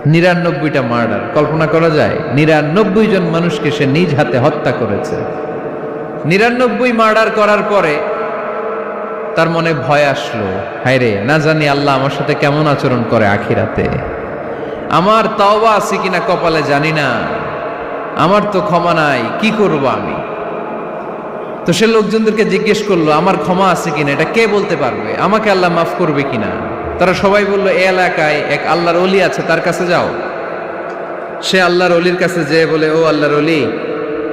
৯৯টা murder, কল্পনা করা যায়? ৯৯ জন মানুষকে সে নিজ হাতে হত্যা করেছে। ৯৯ মার্ডার করার পরে তার মনে ভয় আসলো, হায়রে না জানি আল্লাহ আমার সাথে কেমন আচরণ করে আখিরাতে, আমার তওবা আছে কিনা কপালে জানি না, আমার তো ক্ষমা নাই, কি করব আমি? তো সে লোকজনদেরকে জিজ্ঞেস করলো, আমার ক্ষমা আছে কিনা, এটা কে বলতে পারবে? আমাকে আল্লাহ মাফ করবে কিনা? তারা সবাই বললো, এই এলাকায় এক আল্লাহর ওলি আছে, তার কাছে যাও। সে আল্লাহর ওলির কাছে যেয়ে বলে, ও আল্লাহর ওলি,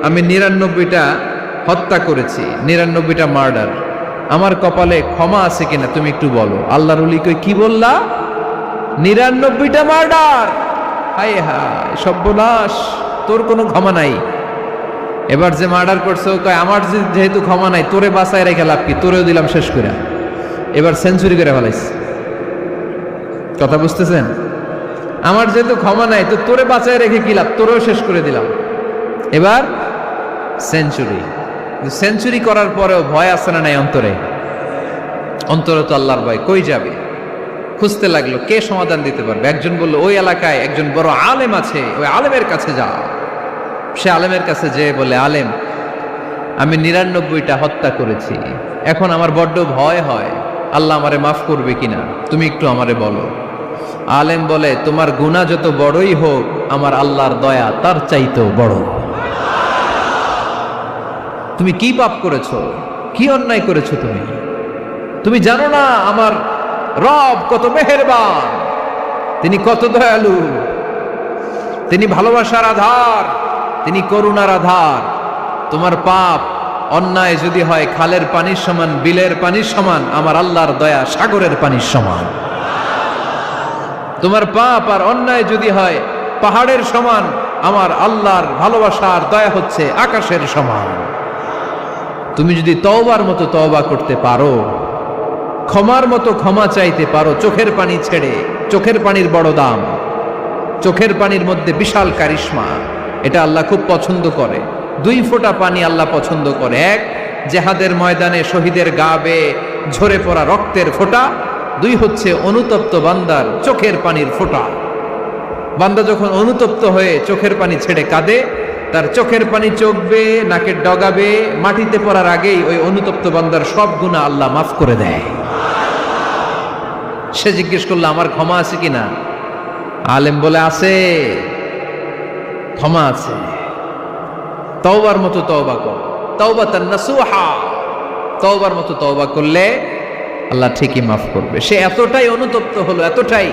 আমি ৯৯টা হত্যা করেছি, ৯৯টা মার্ডার, আমার কপালে ক্ষমা আছে কিনা তুমি একটু বলো। আল্লাহর ওলি কই, কি বললা? ৯৯টা মার্ডার? হায় হায় সর্বনাশ, তোর কোনো ক্ষমা নাই। এবার যে মার্ডার করছে ও কয়, আমার যেহেতু ক্ষমা নাই, তোরে বাঁচায় রেখে লাভ কি, তোরেও দিলাম শেষ করে। এবার সেঞ্চুরি করে ফেলাইছে। কথা বুঝতেছেন? আমার যেহেতু ক্ষমা নাই, তো তোরে বাঁচায় রেখে কি লাভ, তোরেও শেষ করে দিলাম। এবার সেঞ্চুরি। সেঞ্চুরি করার পরেও ভয় আছে না নাই অন্তরে? অন্তরে তো আল্লাহর ভয়, কই যাবে? খুঁজতে লাগলো কে সমাধান দিতে পারবে। একজন বলল, ওই এলাকায় একজন বড় আলেম আছে, ওই আলেমের কাছে যাও। সে আলেমের কাছে যেয়ে বলে, আলেম, আমি ৯৯টা হত্যা করেছি, এখন আমার বড্ড ভয় হয়, আল্লাহ আমারে মাফ করবে কিনা, তুমি একটু আমারে বলো। আলেম বলে, তোমার গুনাহ যত বড়ই হোক, আমার আল্লাহর দয়া তার চাইতেও বড়। তুমি কি পাপ করেছো, কি অন্যায় করেছো তুমি? তুমি জানো না আমার রব কত মেহেরবান, তিনি কত দয়ালু, তিনি ভালোবাসার আধার, তিনি করুণার আধার। তোমার পাপ অন্যায় যদি হয় খালের পানির সমান, বিলের পানির সমান, আমার আল্লাহর দয়া সাগরের পানির সমান। তোমার পাপ আর অন্যায় যদি হয় পাহাড়ের সমান, আমার আল্লাহর ভালোবাসার দয়া হচ্ছে আকাশের সমান। তুমি যদি তওবার মতো তওবা করতে পারো, ক্ষমার মতো ক্ষমা চাইতে পারো, চোখের পানি ছেড়ে, চোখের পানির বড় দাম, চোখের পানির মধ্যে বিশাল কারিশমা, এটা আল্লাহ খুব পছন্দ করে। 2 ফোঁটা পানি আল্লাহ পছন্দ করে। এক, জেহাদের ময়দানে শহীদের গা বেয়ে ঝরে পড়া রক্তের ফোঁটা। 2 হচ্ছে অনুতপ্ত বান্দার চোখের পানির ফোঁটা। বান্দা যখন অনুতপ্ত হয়ে চোখের পানি ছেড়ে কাঁদে, তার চোখের পানি চোখ বেয়ে নাকের ডগা বেয়ে মাটিতে পড়ার আগেই ওই অনুতপ্ত বান্দার সব গুনাহ আল্লাহ মাফ করে দেয়। সে জিজ্ঞেস করলো, আমার ক্ষমা আছে কিনা? আলেম বলে, আছে, ক্ষমা আছে। তওবার মতো তওবা কর, তাওবাতান নাসুহা, তওবার মতো তওবা করলে আল্লাহ ঠিকই মাফ করবে। সে এতটাই অনুতপ্ত হলো, এতটাই